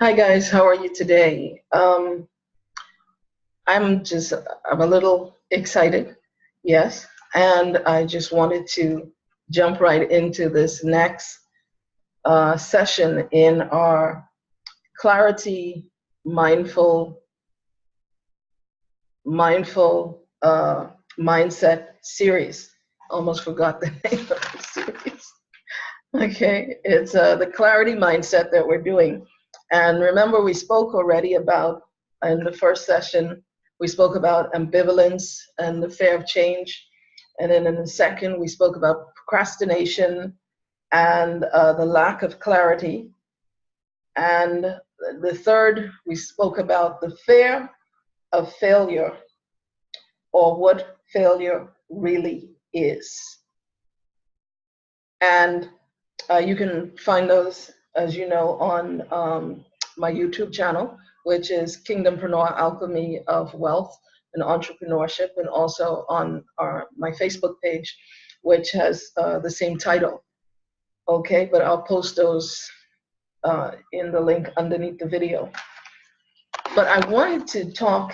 Hi guys, how are you today? I'm a little excited, yes, and I just wanted to jump right into this next session in our clarity mindful mindful mindset series. Almost forgot the name of the series. Okay, it's the clarity mindset that we're doing. And remember, we spoke already about, in the first session, we spoke about ambivalence and the fear of change. And then in the second, we spoke about procrastination and the lack of clarity. And the third, we spoke about the fear of failure, or what failure really is. And you can find those, as you know, on my YouTube channel, which is KingdomPreneur, Alchemy of Wealth and Entrepreneurship, and also on my Facebook page, which has the same title. Okay, but I'll post those in the link underneath the video. But I wanted to talk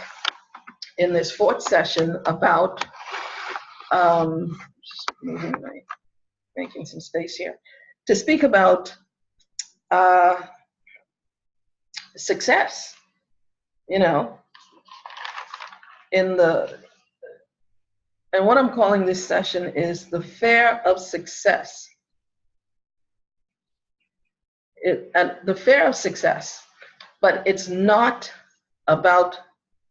in this fourth session about, just making some space here, to speak about success, and what I'm calling this session is the fear of success. And the fear of success, but it's not about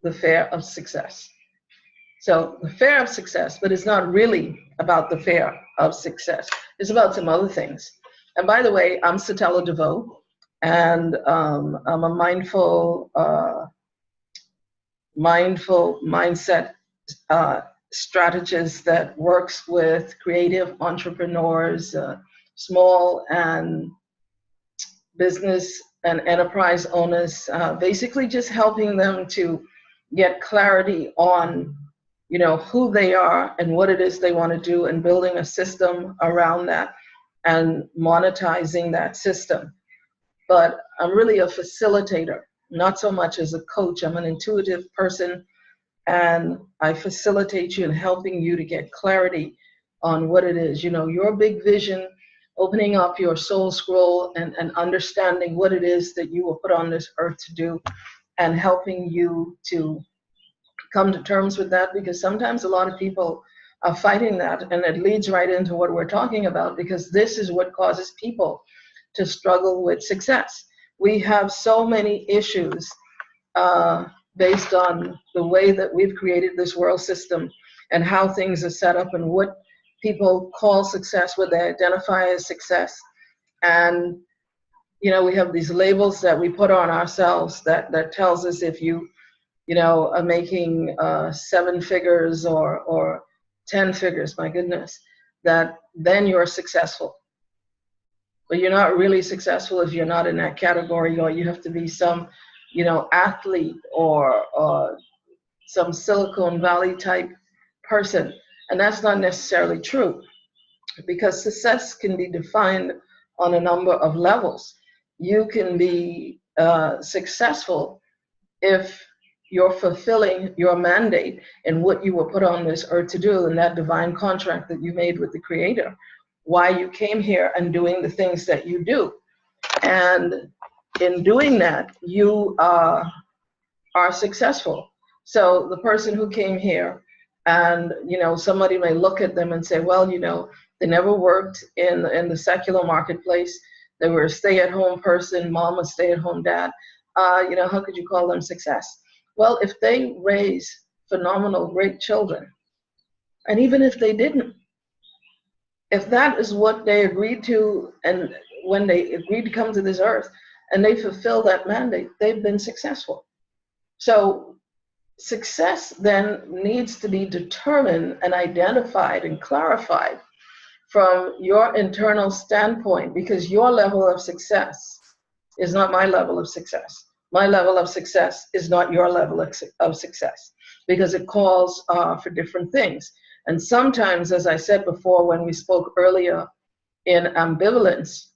the fear of success. So the fear of success, but it's not really about the fear of success. It's about some other things. And by the way, I'm Satella DeVeaux, and I'm a mindful mindset strategist that works with creative entrepreneurs, small and business and enterprise owners, basically just helping them to get clarity on, who they are and what it is they want to do, and building a system around that and monetizing that system. But I'm really a facilitator, not so much as a coach. I'm an intuitive person, and I facilitate you in helping you to get clarity on what it is, your big vision, opening up your soul scroll and understanding what it is that you were put on this earth to do, and helping you to come to terms with that, because sometimes a lot of people are fighting that, and it leads right into what we're talking about, because this is what causes people to struggle with success. We have so many issues based on the way that we've created this world system and how things are set up and what people call success, what they identify as success. And, we have these labels that we put on ourselves that tells us if you are making 7 figures or 10 figures, my goodness, that then you're successful. But you're not really successful if you're not in that category, or you have to be some, athlete or some Silicon Valley type person. And that's not necessarily true, because success can be defined on a number of levels. You can be successful if you're fulfilling your mandate and what you were put on this earth to do, and that divine contract that you made with the Creator, why you came here and doing the things that you do. And in doing that, you are successful. So the person who came here, and somebody may look at them and say, well, they never worked in the secular marketplace. They were a stay-at-home person, mom, a stay-at-home dad. How could you call them success? Well, if they raise phenomenal, great children, and even if they didn't, if that is what they agreed to, and when they agreed to come to this earth and they fulfill that mandate, they've been successful. So success then needs to be determined and identified and clarified from your internal standpoint, because your level of success is not my level of success. My level of success is not your level of success, because it calls for different things. And sometimes, as I said before when we spoke earlier in ambivalence,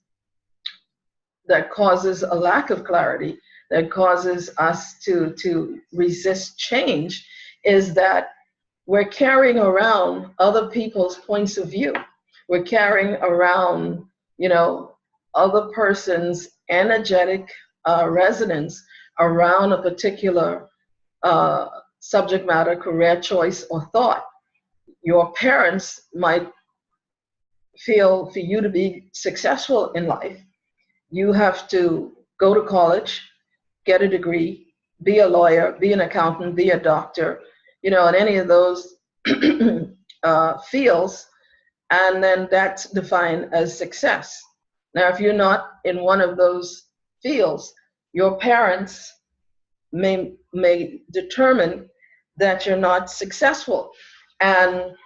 that causes a lack of clarity, that causes us to resist change, is that we're carrying around other people's points of view. We're carrying around, other person's energetic resonance around a particular subject matter, career choice, or thought. Your parents might feel for you to be successful in life, you have to go to college, get a degree, be a lawyer, be an accountant, be a doctor, in any of those fields, and then that's defined as success. Now, if you're not in one of those fields, your parents may determine that you're not successful, and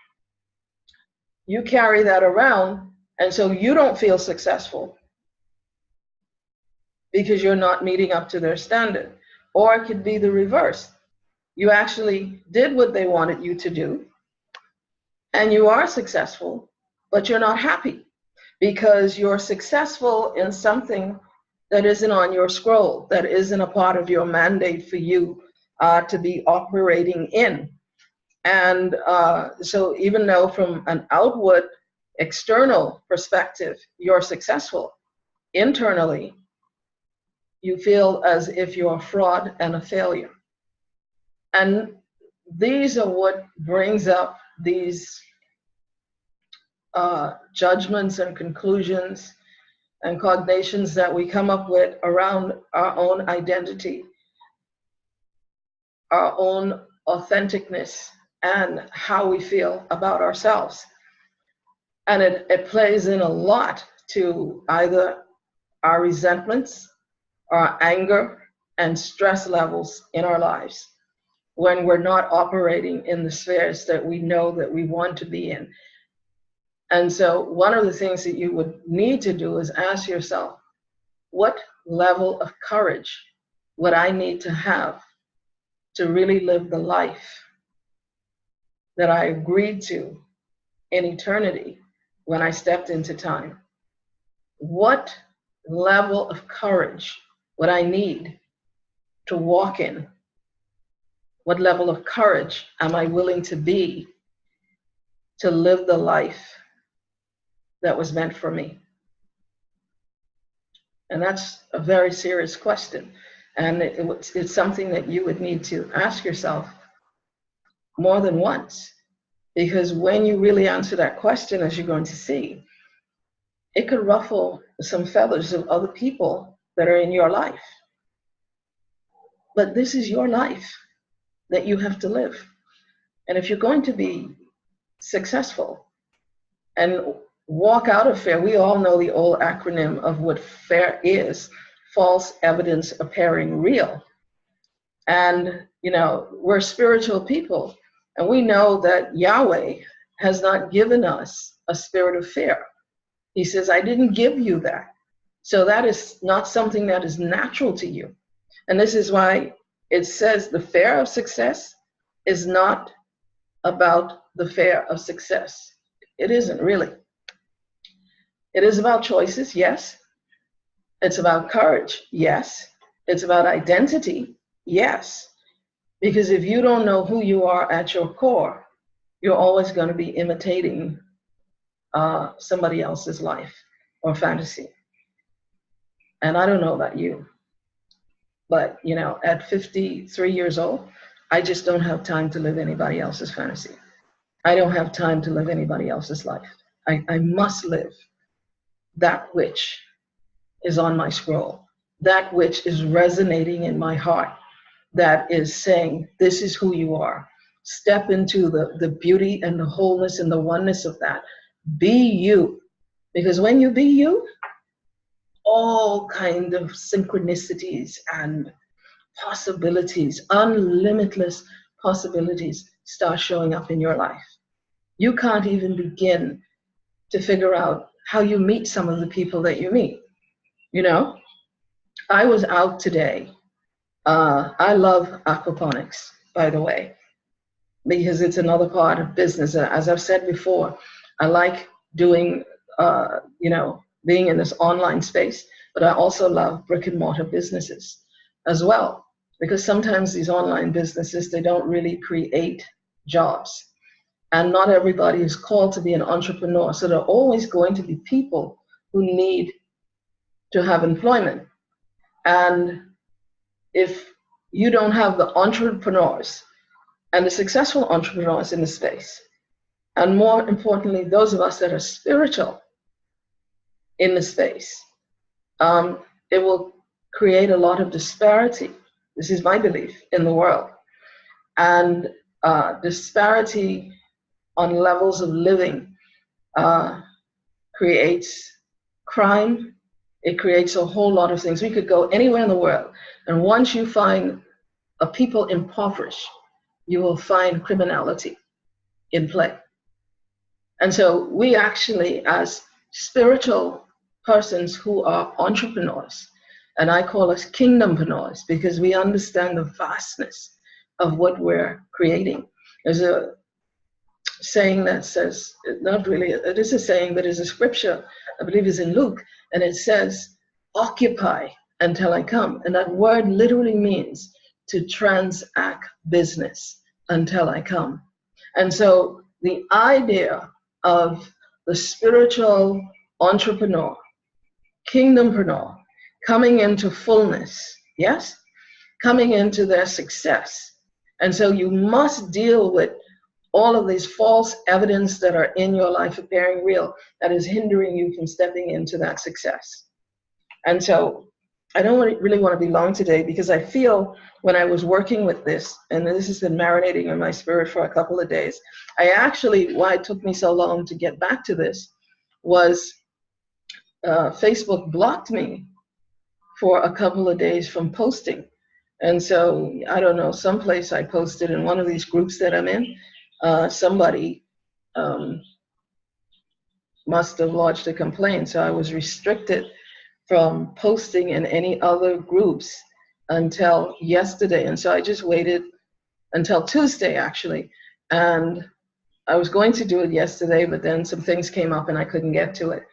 you carry that around, and so you don't feel successful because you're not meeting up to their standard. Or it could be the reverse. You actually did what they wanted you to do, and you are successful, but you're not happy because you're successful in something that isn't on your scroll, that isn't a part of your mandate for you to be operating in. And so even though from an outward, external perspective, you're successful, internally, you feel as if you're a fraud and a failure. And these are what brings up these judgments and conclusions and cognitions that we come up with around our own identity, our own authenticness, and how we feel about ourselves. And it plays in a lot to either our resentments, our anger, and stress levels in our lives when we're not operating in the spheres that we know that we want to be in. And so one of the things that you would need to do is ask yourself, what level of courage would I need to have to really live the life that I agreed to in eternity when I stepped into time? What level of courage would I need to walk in? What level of courage am I willing to be to live the life that was meant for me? And that's a very serious question. And it's something that you would need to ask yourself more than once. Because when you really answer that question, as you're going to see, it could ruffle some feathers of other people that are in your life. But this is your life that you have to live. And if you're going to be successful and walk out of fear, we all know the old acronym of what fear is: false evidence appearing real. And, we're spiritual people, and we know that Yahweh has not given us a spirit of fear. He says, I didn't give you that. So that is not something that is natural to you. And this is why it says the fear of success is not about the fear of success. It isn't really. It is about choices, yes. It's about courage, yes. It's about identity, yes. Because if you don't know who you are at your core, you're always going to be imitating somebody else's life or fantasy. And I don't know about you, but at 53 years old, I just don't have time to live anybody else's fantasy. I don't have time to live anybody else's life. I must live that which is on my scroll, that which is resonating in my heart, that is saying, this is who you are. Step into the beauty and the wholeness and the oneness of that. Be you. Because when you be you, all kind of synchronicities and possibilities, unlimitless possibilities start showing up in your life. You can't even begin to figure out how you meet some of the people that you meet. I was out today. I love aquaponics, by the way, because it's another part of business. As I've said before, I like doing, being in this online space but I also love brick and mortar businesses as well, because sometimes these online businesses, they don't really create jobs. And not everybody is called to be an entrepreneur. So there are always going to be people who need to have employment. And if you don't have the entrepreneurs and the successful entrepreneurs in the space, and more importantly, those of us that are spiritual in the space, it will create a lot of disparity. This is my belief in the world. And disparity on levels of living creates crime. It creates a whole lot of things. We could go anywhere in the world, and once you find a people impoverished, you will find criminality in play. And so we actually, as spiritual persons who are entrepreneurs, and I call us kingdompreneurs because we understand the vastness of what we're creating. There's a saying that says, not really, it is a saying, but it's a scripture, I believe is in Luke, and it says, occupy until I come. And that word literally means to transact business until I come. And so the idea of the spiritual entrepreneur, kingdompreneur, coming into fullness, yes? Coming into their success. And so you must deal with all of these false evidence that are in your life appearing real that is hindering you from stepping into that success. And so I don't really want to be long today, because I feel when I was working with this, and this has been marinating in my spirit for a couple of days, I actually, why it took me so long to get back to this was Facebook blocked me for a couple of days from posting. And so, I don't know, someplace I posted in one of these groups that I'm in, somebody must have lodged a complaint. So I was restricted from posting in any other groups until yesterday. And so I just waited until Tuesday, actually. And I was going to do it yesterday, but then some things came up and I couldn't get to it.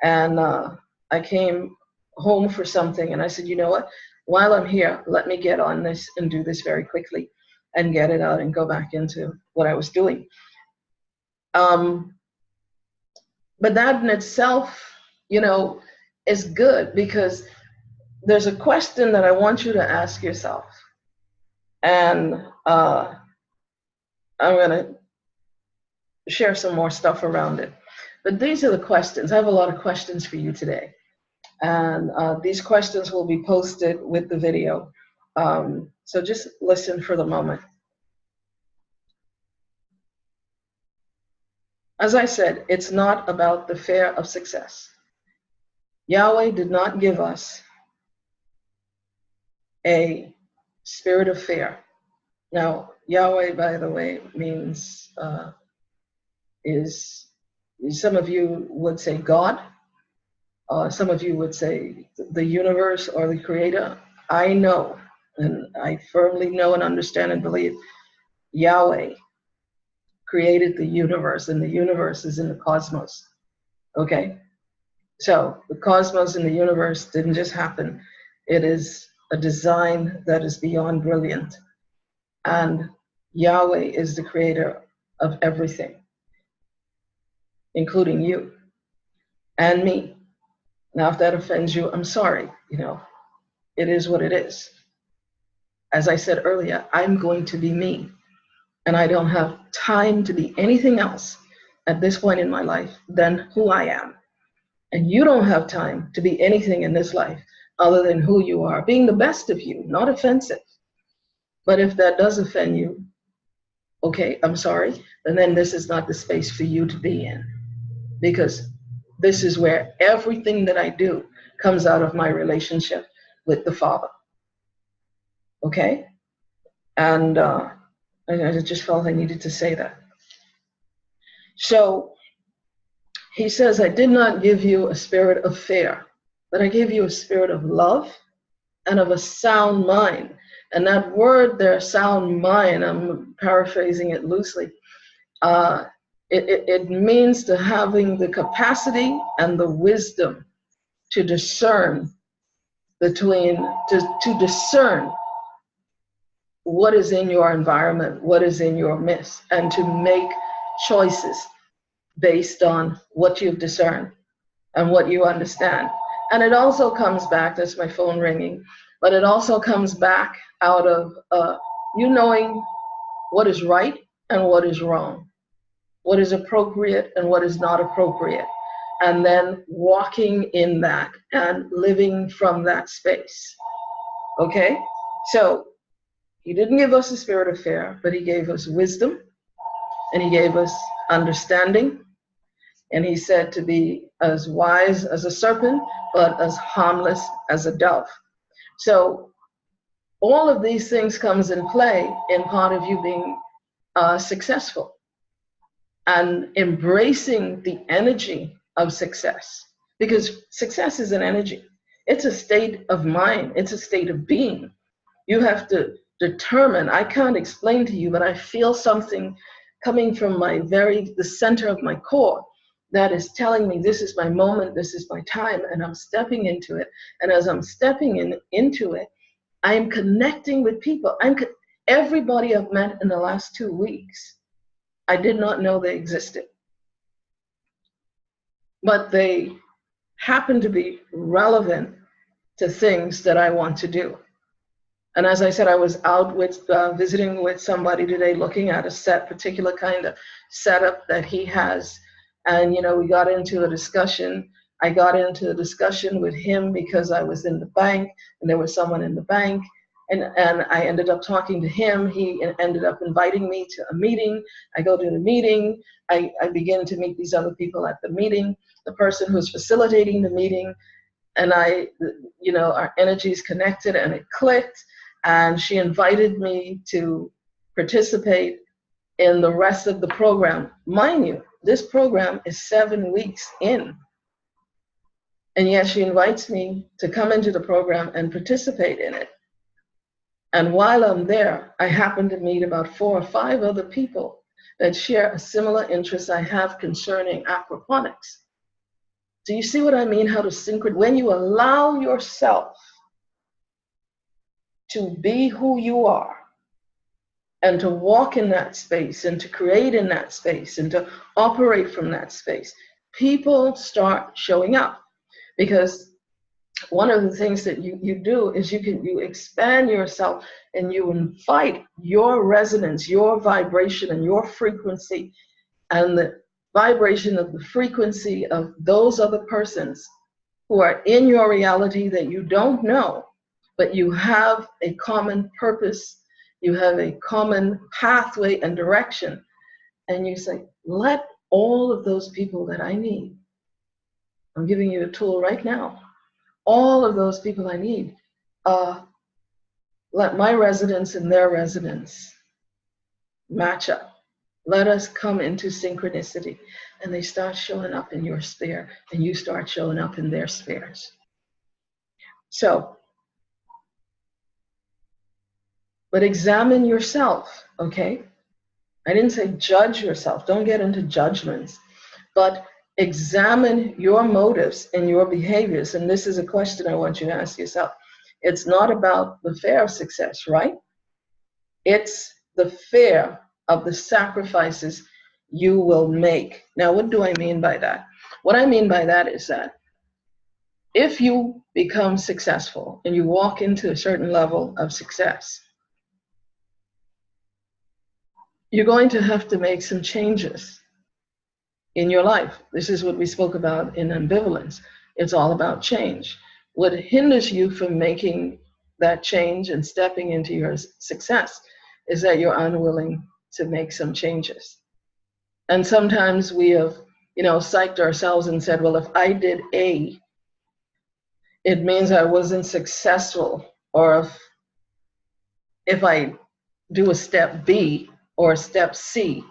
And I came home for something, and I said, you know what? While I'm here, let me get on this and do this very quickly and get it out and go back into what I was doing. But that in itself, you know, is good, because there's a question that I want you to ask yourself. And I'm going to share some more stuff around it. But these are the questions. I have a lot of questions for you today. And these questions will be posted with the video. So just listen for the moment. As I said, it's not about the fear of success. Yahweh did not give us a spirit of fear. Now, Yahweh, by the way, means, some of you would say God. Some of you would say the universe or the creator. I know, and I firmly know and understand and believe Yahweh created the universe, and the universe is in the cosmos. Okay? So the cosmos and the universe didn't just happen. It is a design that is beyond brilliant. And Yahweh is the creator of everything, including you and me. Now, if that offends you, I'm sorry. You know, it is what it is. As I said earlier, I'm going to be me, and I don't have time to be anything else at this point in my life than who I am. And you don't have time to be anything in this life other than who you are, being the best of you, not offensive. But if that does offend you, okay, I'm sorry, and then this is not the space for you to be in, because this is where everything that I do comes out of my relationship with the Father. Okay? And I just felt I needed to say that. So he says, I did not give you a spirit of fear, but I gave you a spirit of love and of a sound mind. And that word there, sound mind, I'm paraphrasing it loosely, it means to having the capacity and the wisdom to discern to discern what is in your environment, what is in your midst, and to make choices based on what you've discerned and what you understand. And it also comes back, that's my phone ringing, but it also comes back out of you knowing what is right and what is wrong, what is appropriate and what is not appropriate, and then walking in that and living from that space. Okay? So he didn't give us a spirit of fear, but he gave us wisdom, and he gave us understanding, and he said to be as wise as a serpent, but as harmless as a dove. So all of these things comes in play in part of you being successful and embracing the energy of success, because success is an energy. It's a state of mind. It's a state of being. You have to determine. I can't explain to you, but I feel something coming from the center of my core that is telling me this is my moment, this is my time, and I'm stepping into it. And as I'm stepping into it, I'm connecting with people. Everybody I've met in the last 2 weeks, I did not know they existed. But they happen to be relevant to things that I want to do. And as I said, I was out visiting with somebody today, looking at a particular kind of setup that he has. And, we got into a discussion. I got into a discussion with him because I was in the bank and there was someone in the bank. And I ended up talking to him. He ended up inviting me to a meeting. I go to the meeting. I begin to meet these other people at the meeting. The person who's facilitating the meeting and our energies connected and it clicked. And she invited me to participate in the rest of the program. Mind you, this program is 7 weeks in. And yet she invites me to come into the program and participate in it. And while I'm there, I happen to meet about 4 or 5 other people that share a similar interest I have concerning aquaponics. Do you see what I mean? How to synchronize? When you allow yourself to be who you are and to walk in that space and to create in that space and to operate from that space, people start showing up. Because one of the things that you do is you expand yourself and you invite your resonance, your vibration and your frequency and the vibration of the frequency of those other persons who are in your reality that you don't know, but you have a common purpose, you have a common pathway and direction. And you say, let all of those people that I need, I'm giving you a tool right now, all of those people I need, let my resonance and their resonance match up. Let us come into synchronicity. And they start showing up in your sphere, and you start showing up in their spheres. So, but examine yourself, okay? I didn't say judge yourself. Don't get into judgments. But examine your motives and your behaviors. And this is a question I want you to ask yourself. It's not about the fear of success, right? It's the fear of the sacrifices you will make. Now, what do I mean by that? What I mean by that is that if you become successful and you walk into a certain level of success, you're going to have to make some changes in your life. This is what we spoke about in ambivalence. It's all about change. What hinders you from making that change and stepping into your success is that you're unwilling to make some changes. And sometimes we have, psyched ourselves and said, well, if I did A, it means I wasn't successful. Or if I do a step B or a step C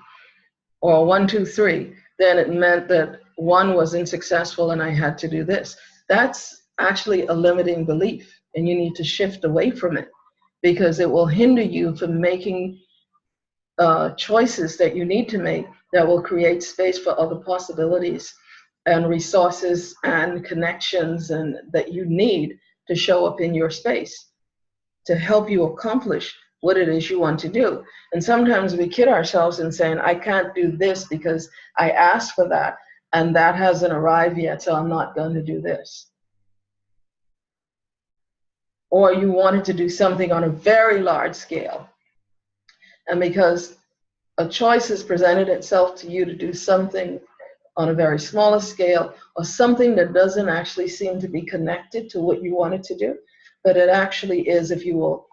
or 1, 2, 3, then it meant that 1 wasn't successful and I had to do this. That's actually a limiting belief, and you need to shift away from it because it will hinder you from making choices that you need to make that will create space for other possibilities and resources and connections and that you need to show up in your space, to help you accomplish what it is you want to do. And sometimes we kid ourselves in saying, I can't do this because I asked for that, and that hasn't arrived yet, so I'm not going to do this. Or you wanted to do something on a very large scale, and because a choice has presented itself to you to do something on a very smaller scale, or something that doesn't actually seem to be connected to what you wanted to do, but it actually is, if you will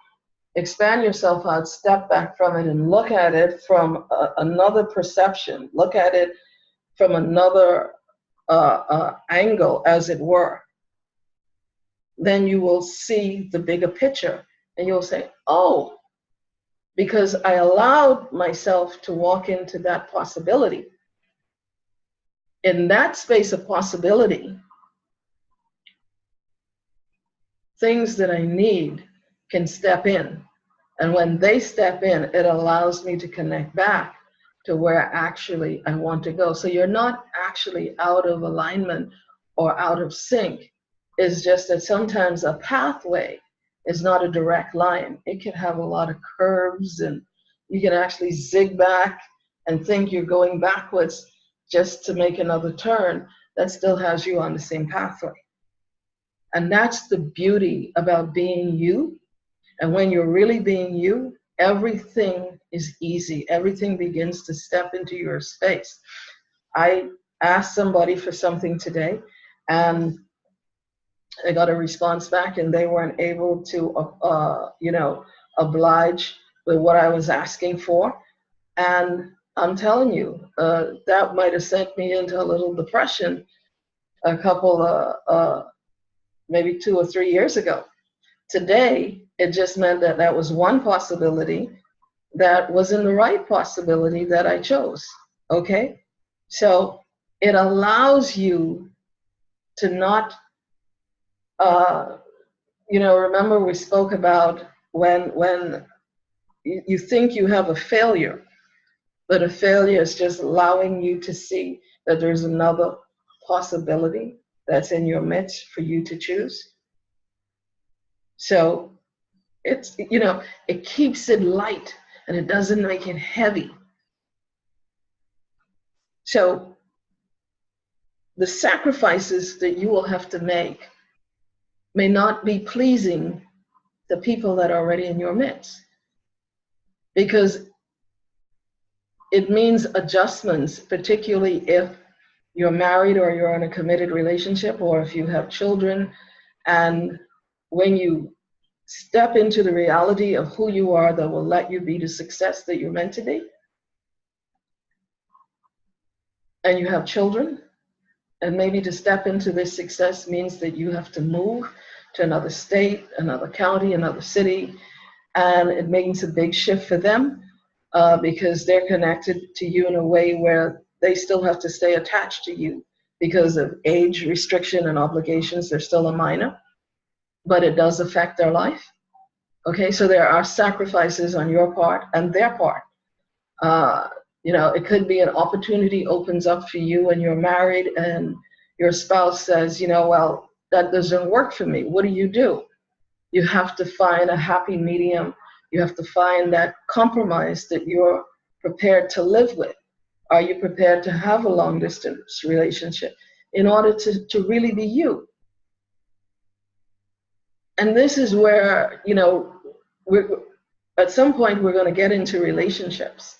expand yourself out, step back from it, and look at it from another perception, look at it from another angle, as it were, then you will see the bigger picture, and you'll say, oh, because I allowed myself to walk into that possibility. In that space of possibility, things that I need can step in. And when they step in, it allows me to connect back to where actually I want to go. So you're not actually out of alignment or out of sync. It's just that sometimes a pathway is not a direct line. It can have a lot of curves, and you can actually zig back and think you're going backwards just to make another turn that still has you on the same pathway. And that's the beauty about being you. And when you're really being you, everything is easy. Everything begins to step into your space. I asked somebody for something today, and I got a response back, and they weren't able to, oblige with what I was asking for. And I'm telling you, that might have sent me into a little depression a couple, maybe 2 or 3 years ago. Today, it just meant that that was one possibility that wasn't the right possibility that I chose, okay? So it allows you to not, remember we spoke about when you think you have a failure, but a failure is just allowing you to see that there's another possibility that's in your midst for you to choose. So it's, it keeps it light, and it doesn't make it heavy. So the sacrifices that you will have to make may not be pleasing to people that are already in your midst, because it means adjustments, particularly if you're married or you're in a committed relationship, or if you have children. And when you step into the reality of who you are that will let you be the success that you're meant to be, and you have children, and maybe to step into this success means that you have to move to another state, another county, another city, and it means a big shift for them, because they're connected to you in a way where they still have to stay attached to you because of age restriction and obligations. They're still a minor, but it does affect their life. Okay, so there are sacrifices on your part and their part. It could be an opportunity opens up for you when you're married, and your spouse says, well, that doesn't work for me. What do? You have to find a happy medium. You have to find that compromise that you're prepared to live with. Are you prepared to have a long distance relationship in order to really be you? And this is where, at some point we're going to get into relationships.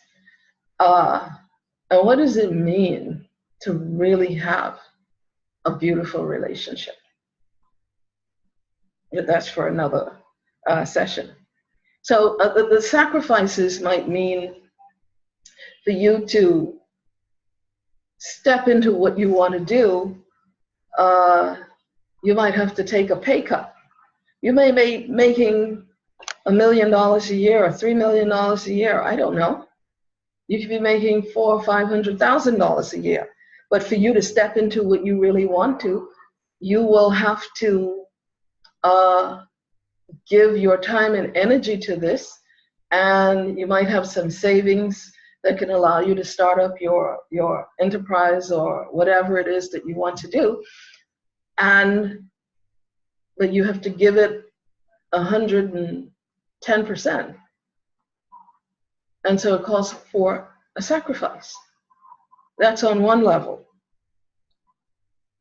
And what does it mean to really have a beautiful relationship? But that's for another session. So the sacrifices might mean for you to step into what you want to do. You might have to take a pay cut. You may be making $1 million a year or $3 million a year. I don't know. You could be making $400,000 or $500,000 a year. But for you to step into what you really want to, you will have to give your time and energy to this, and you might have some savings that can allow you to start up your enterprise or whatever it is that you want to do. And but you have to give it 110%. And so it calls for a sacrifice. That's on one level.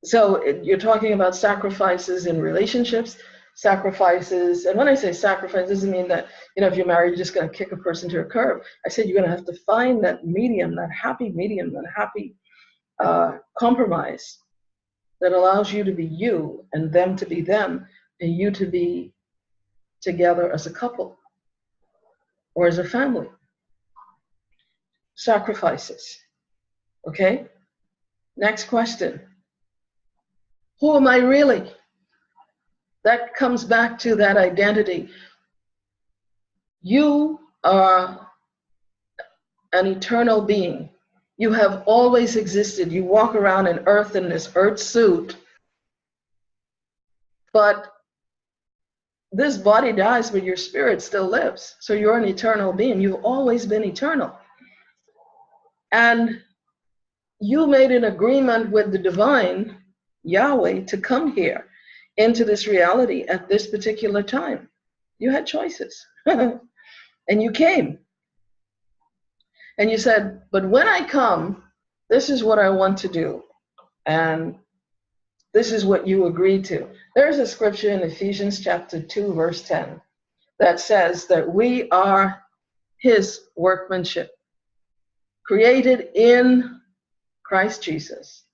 So you're talking about sacrifices in relationships, sacrifices, and when I say sacrifice, it doesn't mean that, if you're married, you're just going to kick a person to a curb. I said you're going to have to find that medium, that happy medium, that happy compromise that allows you to be you and them to be them and you to be together as a couple or as a family. Sacrifices. Okay? Next question. Who am I really? That comes back to that identity. You are an eternal being. You have always existed. You walk around in earth in this earth suit, but this body dies, but your spirit still lives. So you're an eternal being. You've always been eternal. And you made an agreement with the divine, Yahweh, to come here into this reality at this particular time. You had choices. And you came. And you said, but when I come, this is what I want to do. And this is what you agreed to. There's a scripture in Ephesians chapter 2, verse 10, that says that we are his workmanship, created in Christ Jesus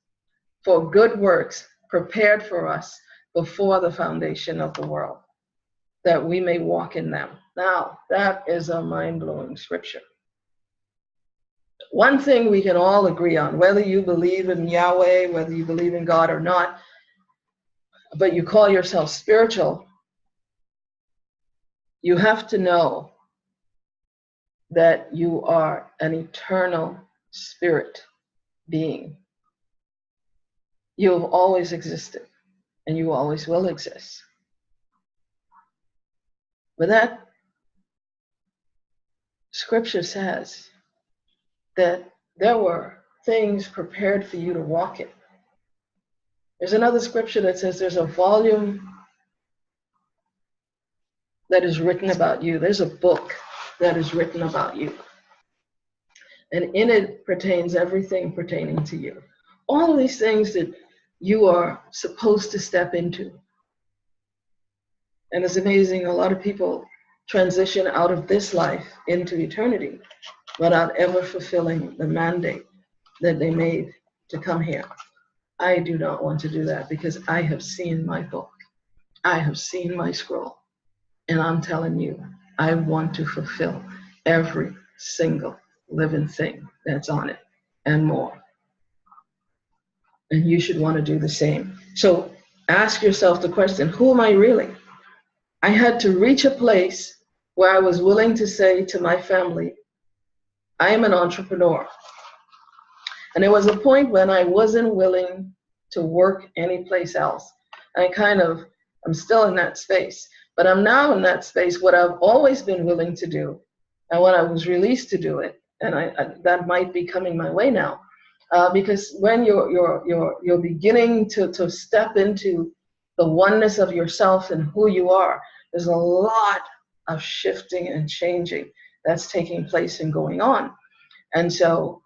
for good works, prepared for us before the foundation of the world, that we may walk in them. Now, that is a mind-blowing scripture. One thing we can all agree on, whether you believe in Yahweh, whether you believe in God or not, but you call yourself spiritual, you have to know that you are an eternal spirit being. You have always existed, and you always will exist. But that scripture says that there were things prepared for you to walk in. There's another scripture that says there's a volume that is written about you. There's a book that is written about you. And in it pertains everything pertaining to you. All of these things that you are supposed to step into. And it's amazing, a lot of people transition out of this life into eternity without ever fulfilling the mandate that they made to come here. I do not want to do that because I have seen my book. I have seen my scroll. And I'm telling you, I want to fulfill every single living thing that's on it and more. And you should want to do the same. So ask yourself the question, who am I really? I had to reach a place where I was willing to say to my family, I am an entrepreneur. And there was a point when I wasn't willing to work anyplace else. I'm still in that space, but I'm now in that space, what I've always been willing to do, and when I was released to do it, and that might be coming my way now, because when you're beginning to step into the oneness of yourself and who you are, there's a lot of shifting and changing that's taking place and going on. And so,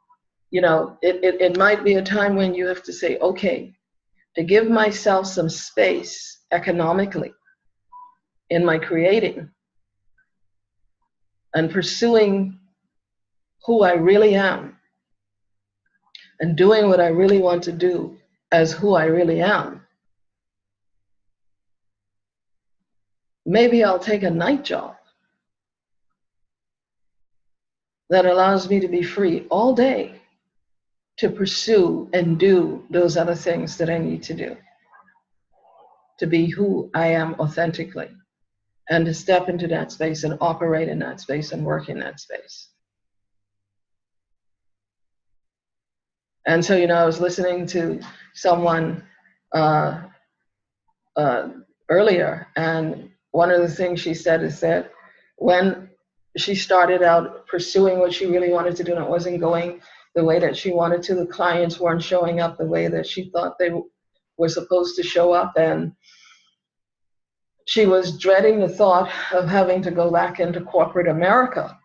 it might be a time when you have to say, okay, to give myself some space economically in my creating and pursuing who I really am and doing what I really want to do as who I really am. Maybe I'll take a night job that allows me to be free all day to pursue and do those other things that I need to do, to be who I am authentically, and to step into that space and operate in that space and work in that space. And so, I was listening to someone earlier, and one of the things she said is that when she started out pursuing what she really wanted to do and it wasn't going the way that she wanted to, the clients weren't showing up the way that she thought they were supposed to show up, and she was dreading the thought of having to go back into corporate America.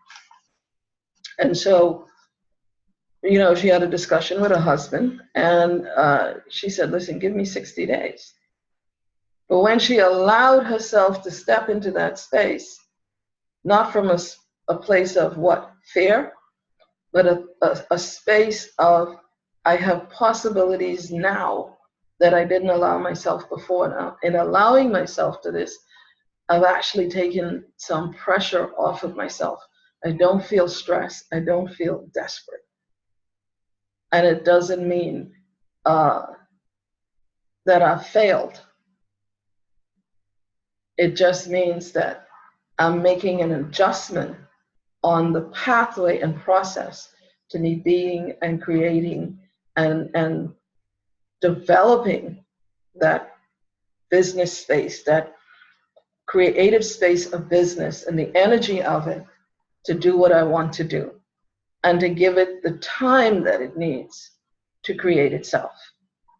And so, you know, she had a discussion with her husband, and she said, listen, give me 60 days. But when she allowed herself to step into that space, not from a place of what? Fear, but a space of, I have possibilities now that I didn't allow myself before. Now, in allowing myself to this, I've actually taken some pressure off of myself. I don't feel stressed. I don't feel desperate. And it doesn't mean that I failed. It just means that I'm making an adjustment on the pathway and process to me being and creating and developing that business space, that creative space of business and the energy of it to do what I want to do and to give it the time that it needs to create itself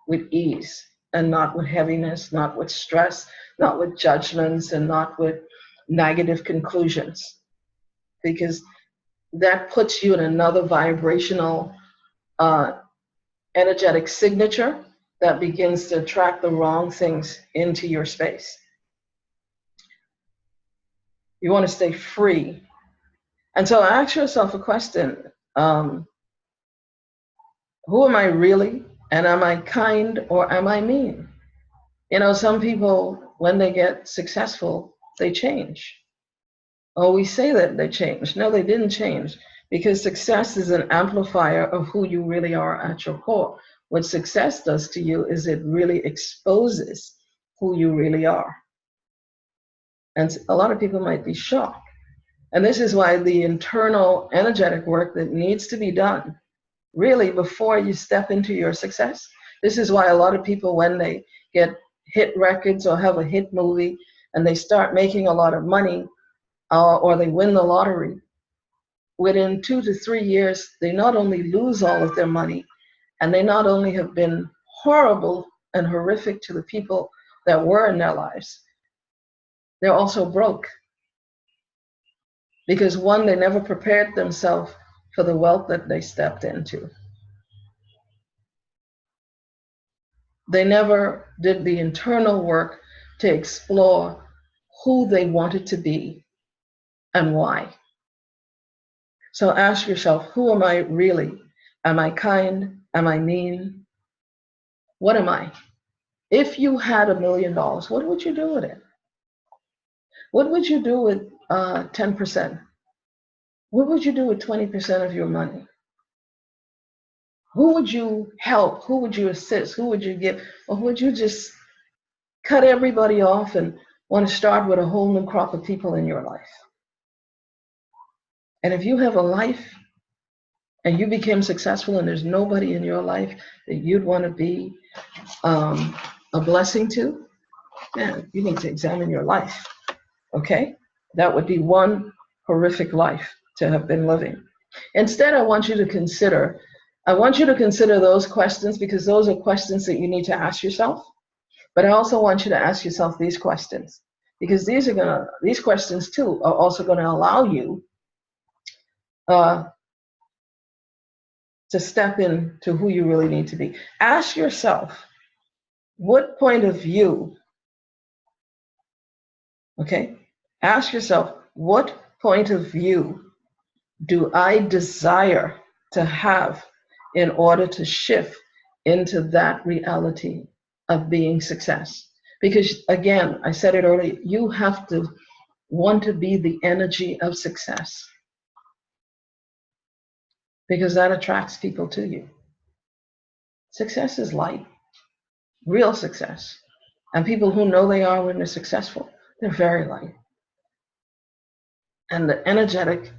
with ease and not with heaviness, not with stress, not with judgments, and not with negative conclusions. Because that puts you in another vibrational, energetic signature that begins to attract the wrong things into your space. You want to stay free. And so ask yourself a question. Who am I really? And am I kind or am I mean? You know, some people, when they get successful, they change. Oh, we say that they changed. No, they didn't change, because success is an amplifier of who you really are at your core. What success does to you is it really exposes who you really are. And a lot of people might be shocked. And this is why the internal energetic work that needs to be done, really, before you step into your success. This is why a lot of people, when they get hit records or have a hit movie and they start making a lot of money, or they win the lottery, within 2 to 3 years, they not only lose all of their money, and they not only have been horrible and horrific to the people that were in their lives, they're also broke. Because one, they never prepared themselves for the wealth that they stepped into. They never did the internal work to explore who they wanted to be and why. So ask yourself, who am I really? Am I kind? Am I mean? What am I? If you had $1 million, what would you do with it? What would you do with 10%? What would you do with 20% of your money? Who would you help? Who would you assist? Who would you give? Or would you just cut everybody off and want to start with a whole new crop of people in your life? And if you have a life and you became successful and there's nobody in your life that you'd want to be a blessing to, man, you need to examine your life, okay? That would be one horrific life to have been living. Instead, I want you to consider those questions, because those are questions that you need to ask yourself. But I also want you to ask yourself these questions, because these questions too are also going to allow you to step into who you really need to be. Ask yourself, what point of view, okay? Ask yourself, what point of view do I desire to have in order to shift into that reality of being success? Because again, I said it earlier, you have to want to be the energy of success, because that attracts people to you. Success is light, real success. And people who know they are when they're successful, they're very light. And the energetic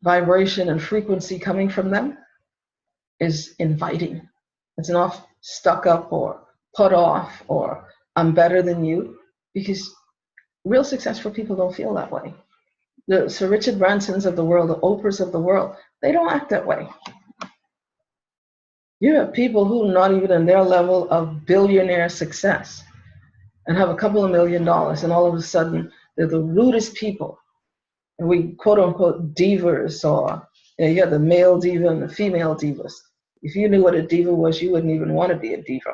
vibration and frequency coming from them is inviting. It's not stuck up or put off or I'm better than you, because real successful people don't feel that way. The Sir Richard Bransons of the world, the Oprahs of the world, they don't act that way. You have people who are not even in their level of billionaire success, and have a couple of $1 million, and all of a sudden they're the rudest people. And we quote unquote divas, or you have the male diva and the female divas. If you knew what a diva was, you wouldn't even want to be a diva.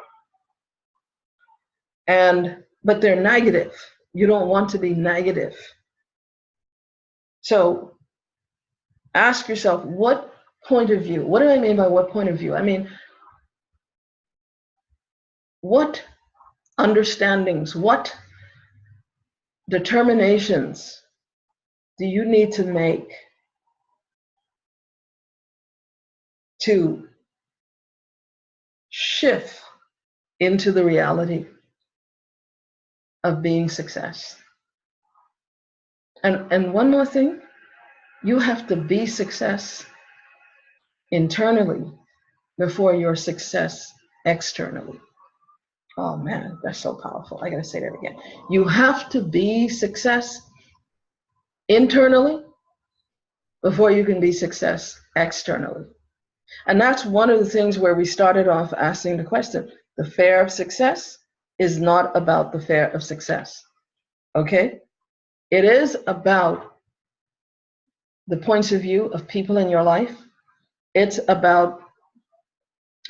But they're negative. You don't want to be negative. So ask yourself, what point of view? What do I mean by what point of view? I mean, what understandings, what determinations do you need to make to shift into the reality of being success? And one more thing, you have to be success internally before your success externally. Oh man, that's so powerful. I gotta say that again. You have to be success internally before you can be success externally. And that's one of the things where we started off asking the question, the fear of success is not about the fear of success, okay? It is about the points of view of people in your life. It's about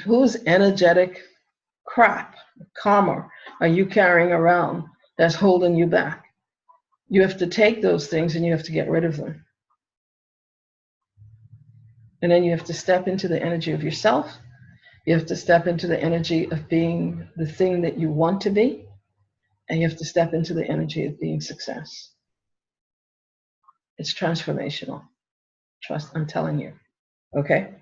whose energetic crap, karma, are you carrying around that's holding you back. You have to take those things and you have to get rid of them. And then you have to step into the energy of yourself. You have to step into the energy of being the thing that you want to be. And you have to step into the energy of being success. It's transformational. Trust, I'm telling you. Okay?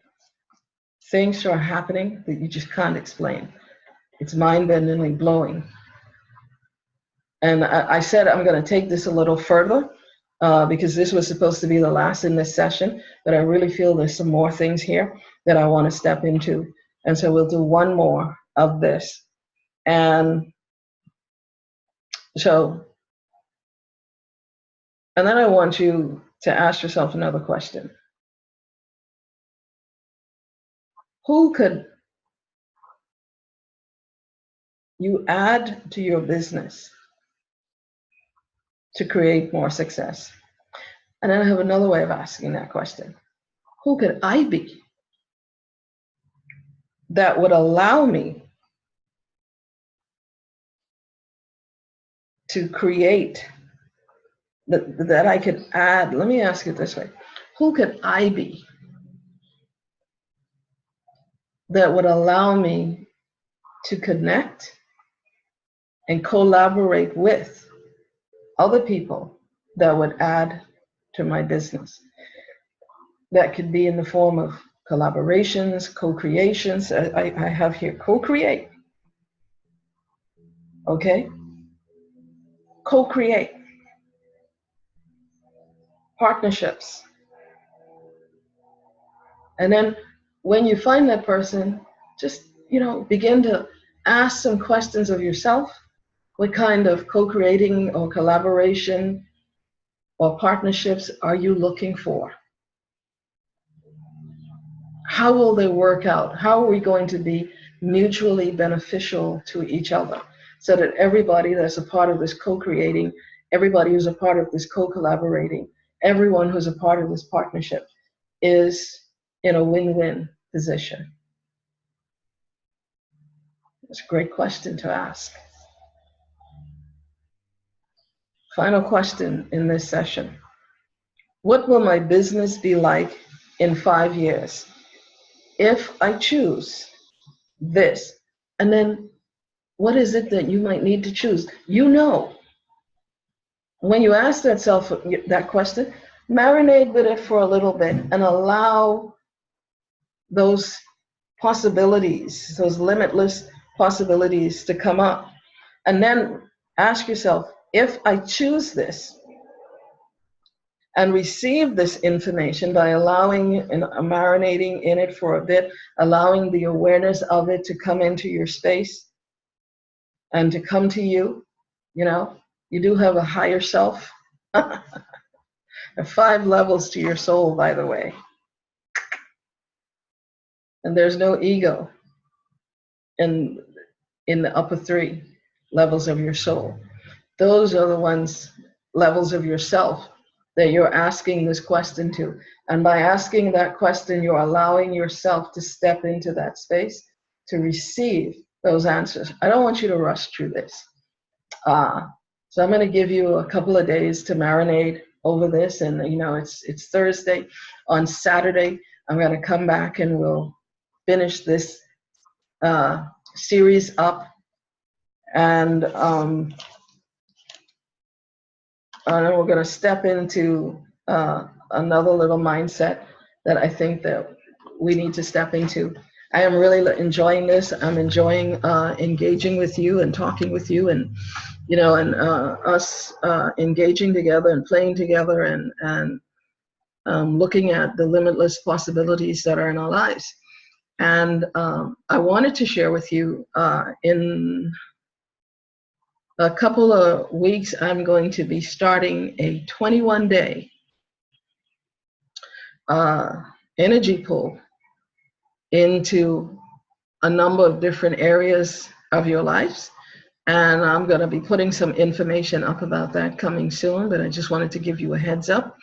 Things are happening that you just can't explain. It's mind-bendingly blowing. And I said I'm going to take this a little further because this was supposed to be the last in this session, but I really feel there's some more things here that I want to step into. And so we'll do one more of this. And then I want you to ask yourself another question. Who could you add to your business to create more success? And then I have another way of asking that question. Who could I be that would allow me to create, that I could add? Let me ask it this way. Who could I be that would allow me to connect and collaborate with other people that would add to my business? That could be in the form of collaborations, co-creations. I have here co-create. Okay? Co-create. Partnerships. And then when you find that person, just, begin to ask some questions of yourself. What kind of co-creating or collaboration or partnerships are you looking for? How will they work out? How are we going to be mutually beneficial to each other so that everybody that's a part of this co-creating, everybody who's a part of this co-collaborating, everyone who's a part of this partnership is in a win-win position? It's a great question to ask. Final question in this session. What will my business be like in 5 years if I choose this? And then what is it that you might need to choose? When you ask that question, marinate with it for a little bit and allow those possibilities, those limitless possibilities to come up. And then ask yourself, if I choose this and receive this information by allowing and marinating in it for a bit, allowing the awareness of it to come into your space and to come to you, you do have a higher self. There are 5 levels to your soul, by the way. And there's no ego in the upper 3. levels of your soul. Those are the ones, levels of yourself, that you're asking this question to. And by asking that question, you're allowing yourself to step into that space to receive those answers. I don't want you to rush through this. So I'm going to give you a couple of days to marinate over this. And, it's Thursday. On Saturday, I'm going to come back and we'll finish this series up. And then we're going to step into another little mindset that I think that we need to step into. I am really enjoying this. I'm enjoying engaging with you and talking with you, and us engaging together and playing together and looking at the limitless possibilities that are in our lives. And I wanted to share with you in a couple of weeks, I'm going to be starting a 21-day energy pull into a number of different areas of your lives. And I'm going to be putting some information up about that coming soon, but I just wanted to give you a heads up.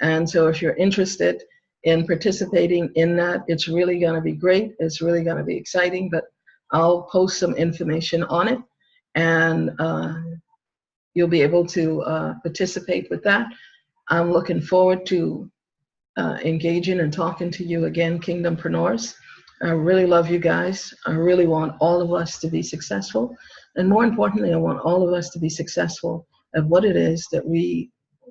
And so if you're interested in participating in that, it's really going to be great. It's really going to be exciting, but I'll post some information on it, and you'll be able to participate with that. I'm looking forward to engaging and talking to you again, Kingdompreneurs. I really love you guys. I really want all of us to be successful. And more importantly, I want all of us to be successful at what it is that we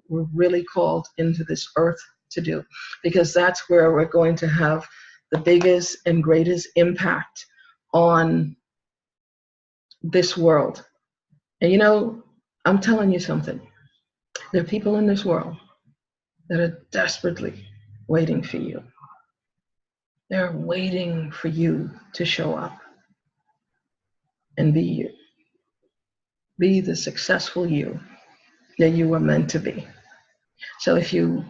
were really called into this earth to do, because that's where we're going to have the biggest and greatest impact on this world. And I'm telling you something. There are people in this world that are desperately waiting for you. They're waiting for you to show up and be you. Be the successful you that you were meant to be. So if you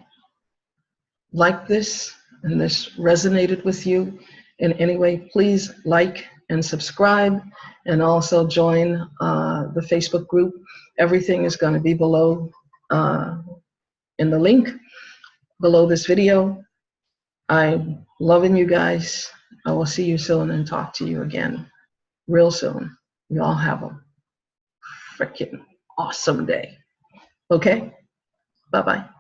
like this and this resonated with you in any way, please like and subscribe, and also join the Facebook group. Everything is going to be below in the link below this video. I'm loving you guys. I will see you soon and talk to you again real soon. You all have a freaking awesome day. Okay? Bye-bye.